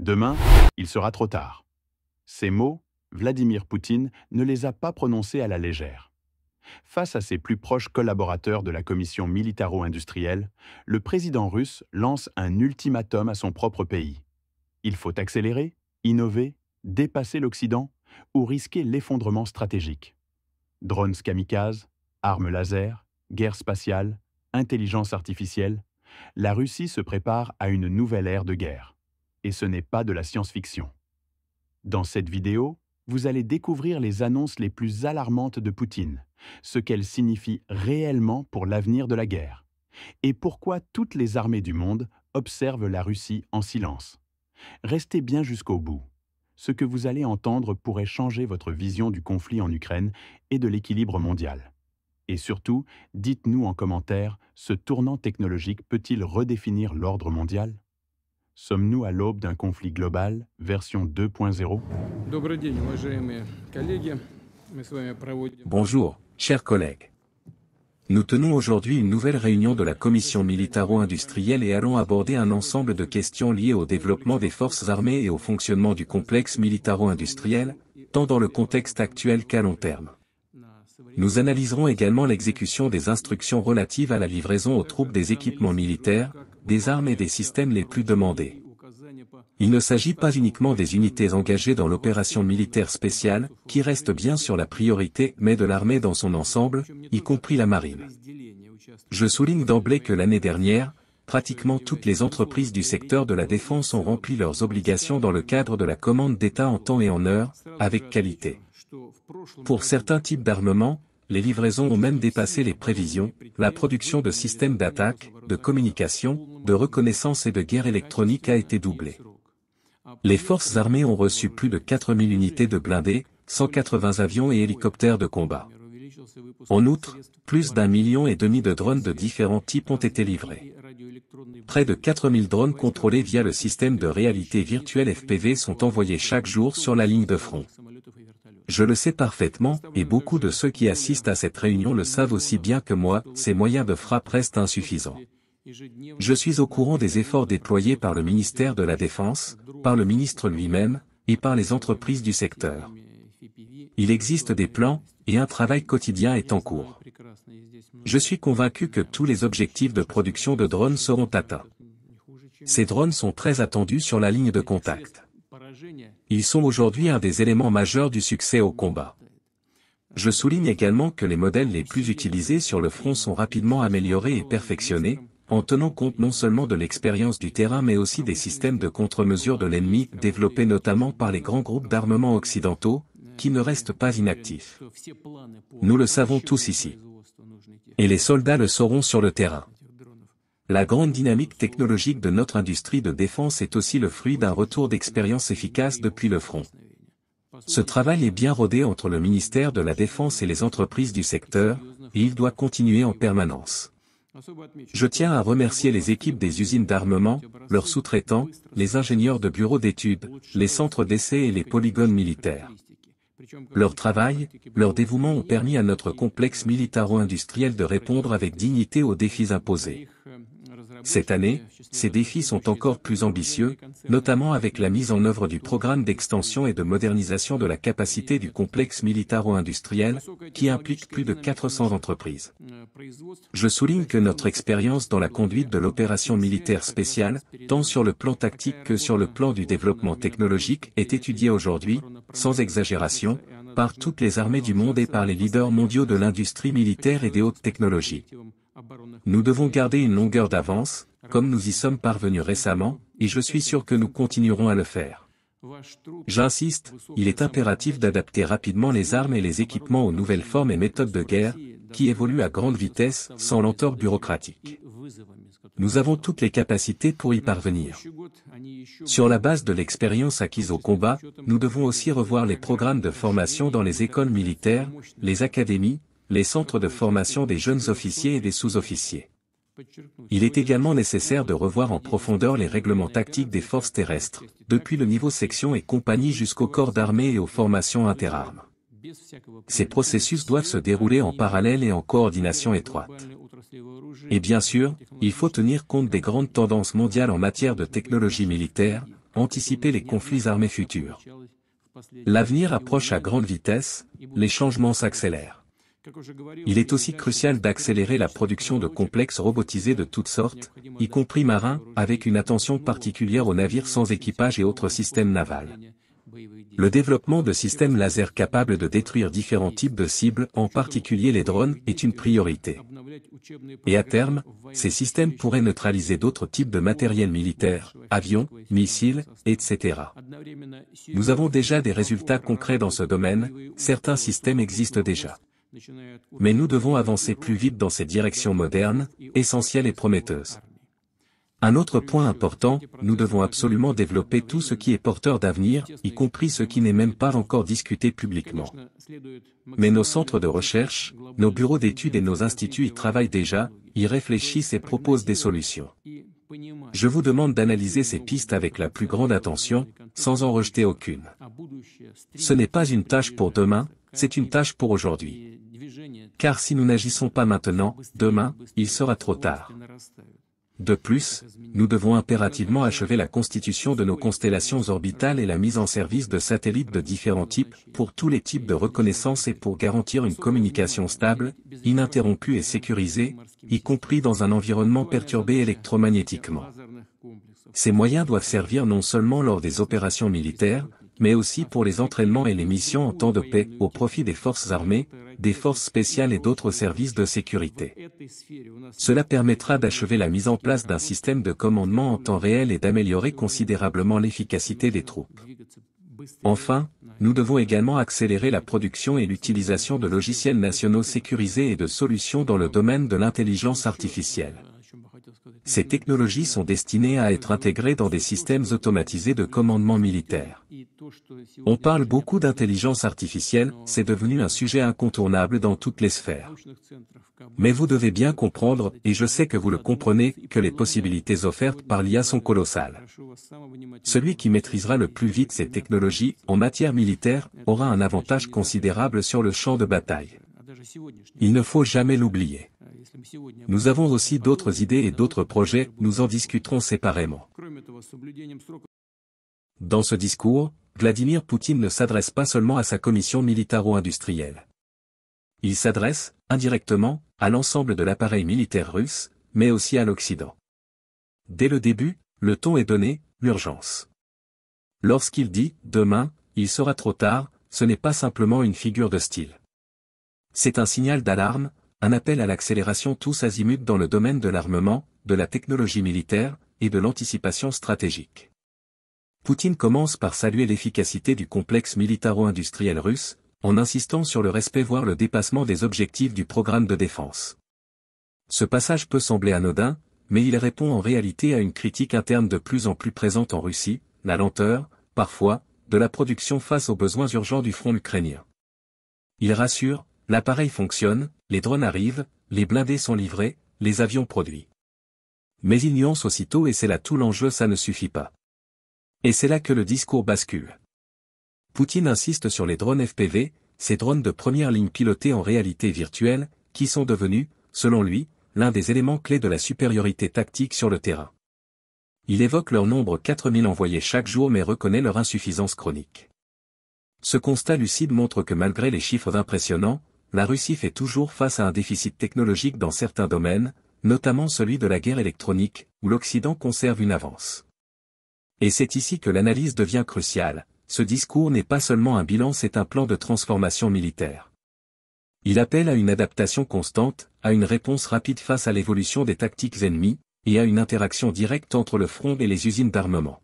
Demain, il sera trop tard. Ces mots, Vladimir Poutine ne les a pas prononcés à la légère. Face à ses plus proches collaborateurs de la commission militaro-industrielle, le président russe lance un ultimatum à son propre pays. Il faut accélérer, innover, dépasser l'Occident ou risquer l'effondrement stratégique. Drones kamikazes, armes laser, guerre spatiale, intelligence artificielle, la Russie se prépare à une nouvelle ère de guerre. Et ce n'est pas de la science-fiction. Dans cette vidéo, vous allez découvrir les annonces les plus alarmantes de Poutine, ce qu'elles signifient réellement pour l'avenir de la guerre, et pourquoi toutes les armées du monde observent la Russie en silence. Restez bien jusqu'au bout. Ce que vous allez entendre pourrait changer votre vision du conflit en Ukraine et de l'équilibre mondial. Et surtout, dites-nous en commentaire, ce tournant technologique peut-il redéfinir l'ordre mondial ? Sommes-nous à l'aube d'un conflit global, version 2.0 ? Bonjour, chers collègues. Nous tenons aujourd'hui une nouvelle réunion de la commission militaro-industrielle et allons aborder un ensemble de questions liées au développement des forces armées et au fonctionnement du complexe militaro-industriel, tant dans le contexte actuel qu'à long terme. Nous analyserons également l'exécution des instructions relatives à la livraison aux troupes des équipements militaires, des armes et des systèmes les plus demandés. Il ne s'agit pas uniquement des unités engagées dans l'opération militaire spéciale, qui reste bien sur la priorité, mais de l'armée dans son ensemble, y compris la marine. Je souligne d'emblée que l'année dernière, pratiquement toutes les entreprises du secteur de la défense ont rempli leurs obligations dans le cadre de la commande d'État en temps et en heure, avec qualité. Pour certains types d'armements, les livraisons ont même dépassé les prévisions, la production de systèmes d'attaque, de communication, de reconnaissance et de guerre électronique a été doublée. Les forces armées ont reçu plus de 4000 unités de blindés, 180 avions et hélicoptères de combat. En outre, plus d'1,5 million de drones de différents types ont été livrés. Près de 4000 drones contrôlés via le système de réalité virtuelle FPV sont envoyés chaque jour sur la ligne de front. Je le sais parfaitement, et beaucoup de ceux qui assistent à cette réunion le savent aussi bien que moi, ces moyens de frappe restent insuffisants. Je suis au courant des efforts déployés par le ministère de la Défense, par le ministre lui-même, et par les entreprises du secteur. Il existe des plans, et un travail quotidien est en cours. Je suis convaincu que tous les objectifs de production de drones seront atteints. Ces drones sont très attendus sur la ligne de contact. Ils sont aujourd'hui un des éléments majeurs du succès au combat. Je souligne également que les modèles les plus utilisés sur le front sont rapidement améliorés et perfectionnés, en tenant compte non seulement de l'expérience du terrain mais aussi des systèmes de contre-mesure de l'ennemi développés notamment par les grands groupes d'armement occidentaux, qui ne restent pas inactifs. Nous le savons tous ici. Et les soldats le sauront sur le terrain. La grande dynamique technologique de notre industrie de défense est aussi le fruit d'un retour d'expérience efficace depuis le front. Ce travail est bien rodé entre le ministère de la Défense et les entreprises du secteur, et il doit continuer en permanence. Je tiens à remercier les équipes des usines d'armement, leurs sous-traitants, les ingénieurs de bureaux d'études, les centres d'essai et les polygones militaires. Leur travail, leur dévouement ont permis à notre complexe militaro-industriel de répondre avec dignité aux défis imposés. Cette année, ces défis sont encore plus ambitieux, notamment avec la mise en œuvre du programme d'extension et de modernisation de la capacité du complexe militaro-industriel, qui implique plus de 400 entreprises. Je souligne que notre expérience dans la conduite de l'opération militaire spéciale, tant sur le plan tactique que sur le plan du développement technologique, est étudiée aujourd'hui, sans exagération, par toutes les armées du monde et par les leaders mondiaux de l'industrie militaire et des hautes technologies. Nous devons garder une longueur d'avance, comme nous y sommes parvenus récemment, et je suis sûr que nous continuerons à le faire. J'insiste, il est impératif d'adapter rapidement les armes et les équipements aux nouvelles formes et méthodes de guerre, qui évoluent à grande vitesse, sans lenteur bureaucratique. Nous avons toutes les capacités pour y parvenir. Sur la base de l'expérience acquise au combat, nous devons aussi revoir les programmes de formation dans les écoles militaires, les académies, les centres de formation des jeunes officiers et des sous-officiers. Il est également nécessaire de revoir en profondeur les règlements tactiques des forces terrestres, depuis le niveau section et compagnie jusqu'au corps d'armée et aux formations interarmes. Ces processus doivent se dérouler en parallèle et en coordination étroite. Et bien sûr, il faut tenir compte des grandes tendances mondiales en matière de technologie militaire, anticiper les conflits armés futurs. L'avenir approche à grande vitesse, les changements s'accélèrent. Il est aussi crucial d'accélérer la production de complexes robotisés de toutes sortes, y compris marins, avec une attention particulière aux navires sans équipage et autres systèmes navals. Le développement de systèmes laser capables de détruire différents types de cibles, en particulier les drones, est une priorité. Et à terme, ces systèmes pourraient neutraliser d'autres types de matériel militaire, avions, missiles, etc. Nous avons déjà des résultats concrets dans ce domaine, certains systèmes existent déjà. Mais nous devons avancer plus vite dans ces directions modernes, essentielles et prometteuses. Un autre point important, nous devons absolument développer tout ce qui est porteur d'avenir, y compris ce qui n'est même pas encore discuté publiquement. Mais nos centres de recherche, nos bureaux d'études et nos instituts y travaillent déjà, y réfléchissent et proposent des solutions. Je vous demande d'analyser ces pistes avec la plus grande attention, sans en rejeter aucune. Ce n'est pas une tâche pour demain, c'est une tâche pour aujourd'hui. Car si nous n'agissons pas maintenant, demain, il sera trop tard. De plus, nous devons impérativement achever la constitution de nos constellations orbitales et la mise en service de satellites de différents types, pour tous les types de reconnaissance et pour garantir une communication stable, ininterrompue et sécurisée, y compris dans un environnement perturbé électromagnétiquement. Ces moyens doivent servir non seulement lors des opérations militaires, mais aussi pour les entraînements et les missions en temps de paix, au profit des forces armées, des forces spéciales et d'autres services de sécurité. Cela permettra d'achever la mise en place d'un système de commandement en temps réel et d'améliorer considérablement l'efficacité des troupes. Enfin, nous devons également accélérer la production et l'utilisation de logiciels nationaux sécurisés et de solutions dans le domaine de l'intelligence artificielle. Ces technologies sont destinées à être intégrées dans des systèmes automatisés de commandement militaire. On parle beaucoup d'intelligence artificielle, c'est devenu un sujet incontournable dans toutes les sphères. Mais vous devez bien comprendre, et je sais que vous le comprenez, que les possibilités offertes par l'IA sont colossales. Celui qui maîtrisera le plus vite ces technologies, en matière militaire, aura un avantage considérable sur le champ de bataille. Il ne faut jamais l'oublier. Nous avons aussi d'autres idées et d'autres projets, nous en discuterons séparément. Dans ce discours, Vladimir Poutine ne s'adresse pas seulement à sa commission militaro-industrielle. Il s'adresse, indirectement, à l'ensemble de l'appareil militaire russe, mais aussi à l'Occident. Dès le début, le ton est donné, l'urgence. Lorsqu'il dit « demain, il sera trop tard », ce n'est pas simplement une figure de style. C'est un signal d'alarme, un appel à l'accélération tous azimuts dans le domaine de l'armement, de la technologie militaire, et de l'anticipation stratégique. Poutine commence par saluer l'efficacité du complexe militaro-industriel russe, en insistant sur le respect voire le dépassement des objectifs du programme de défense. Ce passage peut sembler anodin, mais il répond en réalité à une critique interne de plus en plus présente en Russie, la lenteur, parfois, de la production face aux besoins urgents du front ukrainien. Il rassure, l'appareil fonctionne, les drones arrivent, les blindés sont livrés, les avions produits. Mais il nuance aussitôt et c'est là tout l'enjeu, ça ne suffit pas. Et c'est là que le discours bascule. Poutine insiste sur les drones FPV, ces drones de première ligne pilotés en réalité virtuelle, qui sont devenus, selon lui, l'un des éléments clés de la supériorité tactique sur le terrain. Il évoque leur nombre 4000 envoyés chaque jour mais reconnaît leur insuffisance chronique. Ce constat lucide montre que malgré les chiffres impressionnants, la Russie fait toujours face à un déficit technologique dans certains domaines, notamment celui de la guerre électronique, où l'Occident conserve une avance. Et c'est ici que l'analyse devient cruciale, ce discours n'est pas seulement un bilan, c'est un plan de transformation militaire. Il appelle à une adaptation constante, à une réponse rapide face à l'évolution des tactiques ennemies, et à une interaction directe entre le front et les usines d'armement.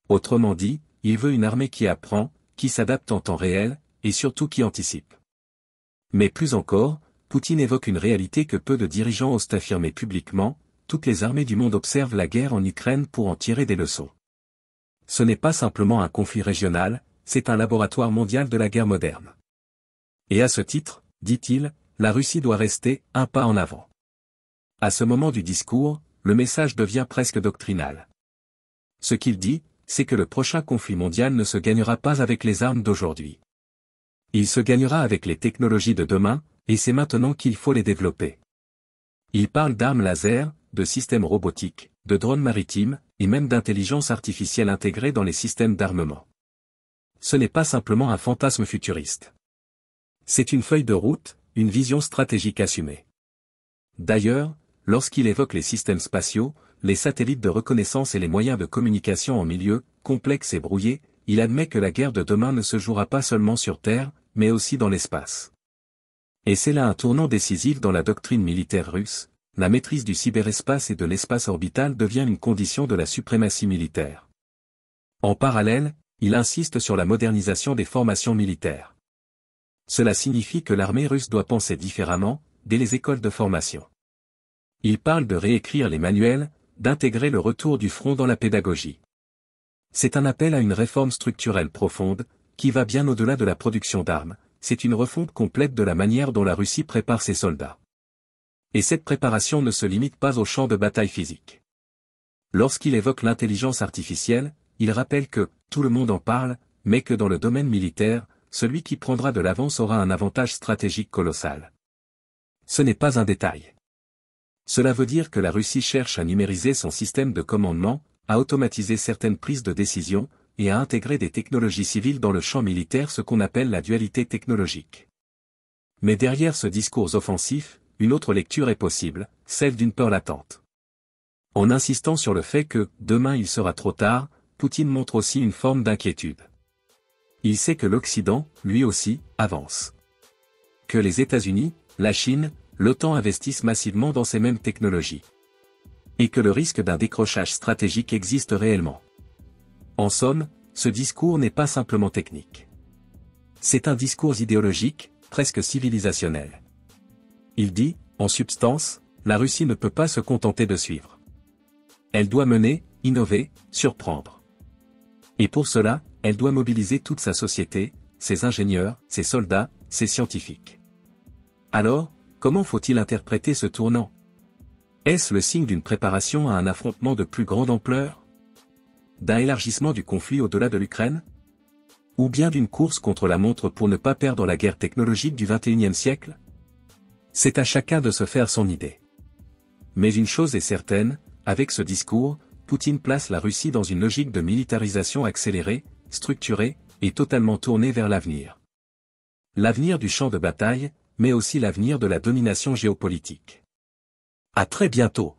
Autrement dit, il veut une armée qui apprend, qui s'adapte en temps réel, et surtout qui anticipe. Mais plus encore, Poutine évoque une réalité que peu de dirigeants osent affirmer publiquement, toutes les armées du monde observent la guerre en Ukraine pour en tirer des leçons. Ce n'est pas simplement un conflit régional, c'est un laboratoire mondial de la guerre moderne. Et à ce titre, dit-il, la Russie doit rester un pas en avant. À ce moment du discours, le message devient presque doctrinal. Ce qu'il dit, c'est que le prochain conflit mondial ne se gagnera pas avec les armes d'aujourd'hui. Il se gagnera avec les technologies de demain, et c'est maintenant qu'il faut les développer. Il parle d'armes laser, de systèmes robotiques, de drones maritimes, et même d'intelligence artificielle intégrée dans les systèmes d'armement. Ce n'est pas simplement un fantasme futuriste. C'est une feuille de route, une vision stratégique assumée. D'ailleurs, lorsqu'il évoque les systèmes spatiaux, les satellites de reconnaissance et les moyens de communication en milieu complexe et brouillé, il admet que la guerre de demain ne se jouera pas seulement sur Terre, mais aussi dans l'espace. Et c'est là un tournant décisif dans la doctrine militaire russe, la maîtrise du cyberespace et de l'espace orbital devient une condition de la suprématie militaire. En parallèle, il insiste sur la modernisation des formations militaires. Cela signifie que l'armée russe doit penser différemment, dès les écoles de formation. Il parle de réécrire les manuels, d'intégrer le retour du front dans la pédagogie. C'est un appel à une réforme structurelle profonde, qui va bien au-delà de la production d'armes, c'est une refonte complète de la manière dont la Russie prépare ses soldats. Et cette préparation ne se limite pas au champ de bataille physique. Lorsqu'il évoque l'intelligence artificielle, il rappelle que « tout le monde en parle », mais que dans le domaine militaire, celui qui prendra de l'avance aura un avantage stratégique colossal. Ce n'est pas un détail. Cela veut dire que la Russie cherche à numériser son système de commandement, à automatiser certaines prises de décision, et à intégrer des technologies civiles dans le champ militaire, ce qu'on appelle la dualité technologique. Mais derrière ce discours offensif, une autre lecture est possible, celle d'une peur latente. En insistant sur le fait que, demain il sera trop tard, Poutine montre aussi une forme d'inquiétude. Il sait que l'Occident, lui aussi, avance. Que les États-Unis, la Chine, l'OTAN investissent massivement dans ces mêmes technologies. Et que le risque d'un décrochage stratégique existe réellement. En somme, ce discours n'est pas simplement technique. C'est un discours idéologique, presque civilisationnel. Il dit, en substance, la Russie ne peut pas se contenter de suivre. Elle doit mener, innover, surprendre. Et pour cela, elle doit mobiliser toute sa société, ses ingénieurs, ses soldats, ses scientifiques. Alors, comment faut-il interpréter ce tournant? Est-ce le signe d'une préparation à un affrontement de plus grande ampleur? D'un élargissement du conflit au-delà de l'Ukraine? Ou bien d'une course contre la montre pour ne pas perdre la guerre technologique du XXIe siècle? C'est à chacun de se faire son idée. Mais une chose est certaine, avec ce discours, Poutine place la Russie dans une logique de militarisation accélérée, structurée, et totalement tournée vers l'avenir. L'avenir du champ de bataille, mais aussi l'avenir de la domination géopolitique. À très bientôt.